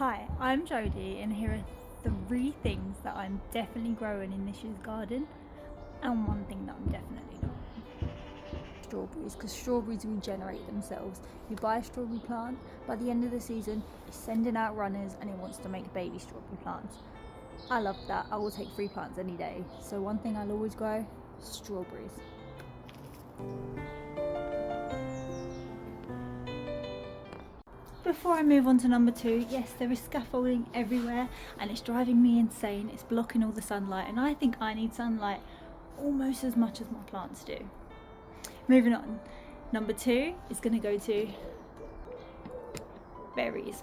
Hi, I'm Jodie and here are 3 things that I'm definitely growing in this year's garden and 1 thing that I'm definitely not. Strawberries, because strawberries regenerate themselves. You buy a strawberry plant, by the end of the season it's sending out runners and it wants to make baby strawberry plants. I love that. I will take 3 plants any day. So 1 thing I'll always grow, strawberries. Before I move on to number 2, yes, there is scaffolding everywhere and it's driving me insane. It's blocking all the sunlight and I think I need sunlight almost as much as my plants do. Moving on, number 2 is going to go to berries.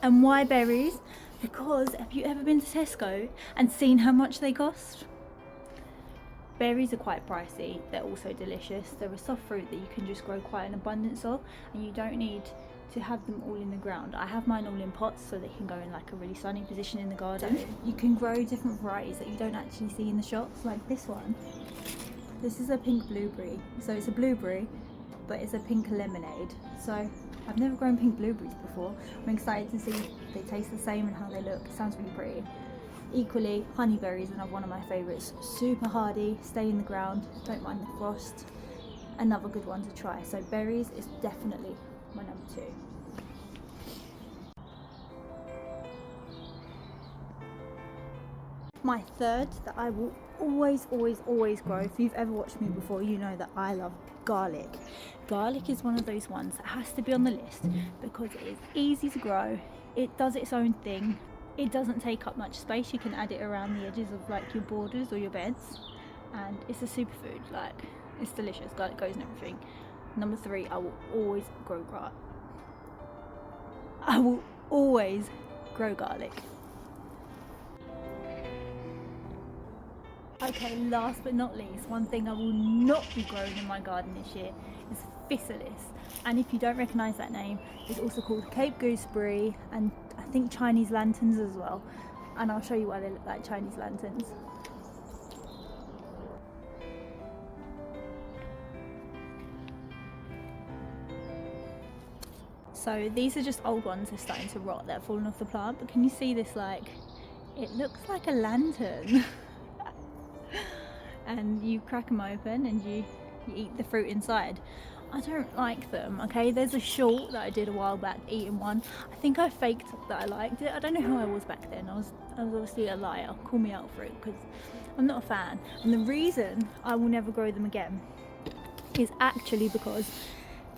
And why berries? Because have you ever been to Tesco and seen how much they cost? Berries are quite pricey, they're also delicious. They're a soft fruit that you can just grow quite an abundance of and you don't need to have them all in the ground. I have mine all in pots so they can go in like a really sunny position in the garden. You can grow different varieties that you don't actually see in the shops, like this one. This is a pink blueberry. So it's a blueberry, but it's a pink lemonade. So I've never grown pink blueberries before. I'm excited to see if they taste the same and how they look. It sounds really pretty. Equally, honeyberries, another one of my favourites. Super hardy, stay in the ground, don't mind the frost. Another good one to try. So berries is definitely my number 2. My third that I will always grow, if you've ever watched me before, you know that I love garlic. Garlic is one of those ones that has to be on the list because it is easy to grow, it does its own thing, it doesn't take up much space, you can add it around the edges of like your borders or your beds, and it's a superfood, like it's delicious, garlic goes in everything. Number 3, I will always grow garlic. I will always grow garlic. Okay, last but not least, 1 thing I will not be growing in my garden this year is physalis. And if you don't recognise that name, it's also called Cape gooseberry and I think Chinese lanterns as well. And I'll show you why they look like Chinese lanterns. So these are just old ones, they're starting to rot, they're falling off the plant, but can you see this, like, it looks like a lantern. And you crack them open and you eat the fruit inside. I don't like them, okay? There's a short that I did a while back, eating one. I think I faked that I liked it. I don't know who I was back then. I was obviously a liar. Call me out for it because I'm not a fan. And the reason I will never grow them again is actually because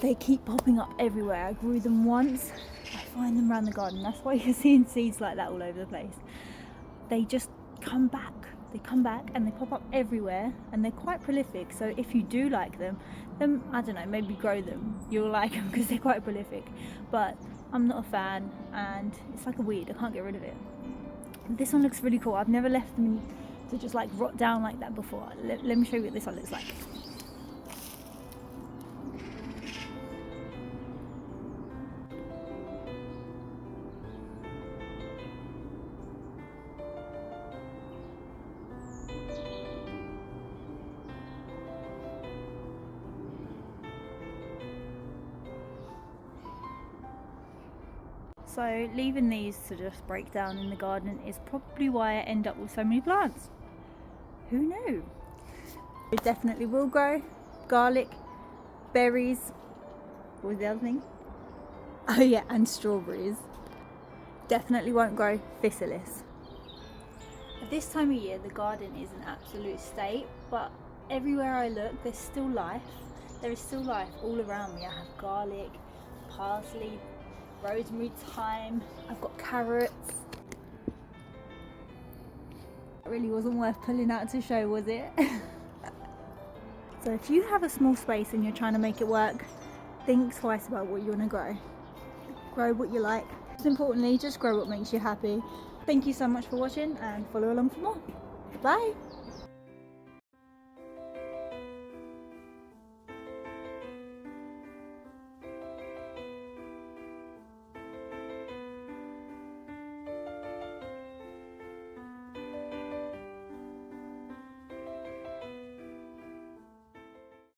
they keep popping up everywhere. I grew them once, I find them around the garden. That's why you're seeing seeds like that all over the place. They just come back. They come back and they pop up everywhere and they're quite prolific, so if you do like them, then I don't know, maybe grow them, you'll like them because they're quite prolific, but I'm not a fan and it's like a weed, I can't get rid of it. This one looks really cool. I've never left them to just like rot down like that before. Let me show you what this one looks like. So leaving these to just break down in the garden is probably why I end up with so many plants. Who knew? It definitely will grow garlic, berries, what was the other thing? Oh yeah, and strawberries. Definitely won't grow physalis. At this time of year the garden is an absolute state, but everywhere I look there's still life. There is still life all around me. I have garlic, parsley, rosemary, thyme, I've got carrots. It really wasn't worth pulling out to show, was it? So if you have a small space and you're trying to make it work, think twice about what you want to grow. Grow what you like. Most importantly, just grow what makes you happy. Thank you so much for watching and follow along for more. Bye!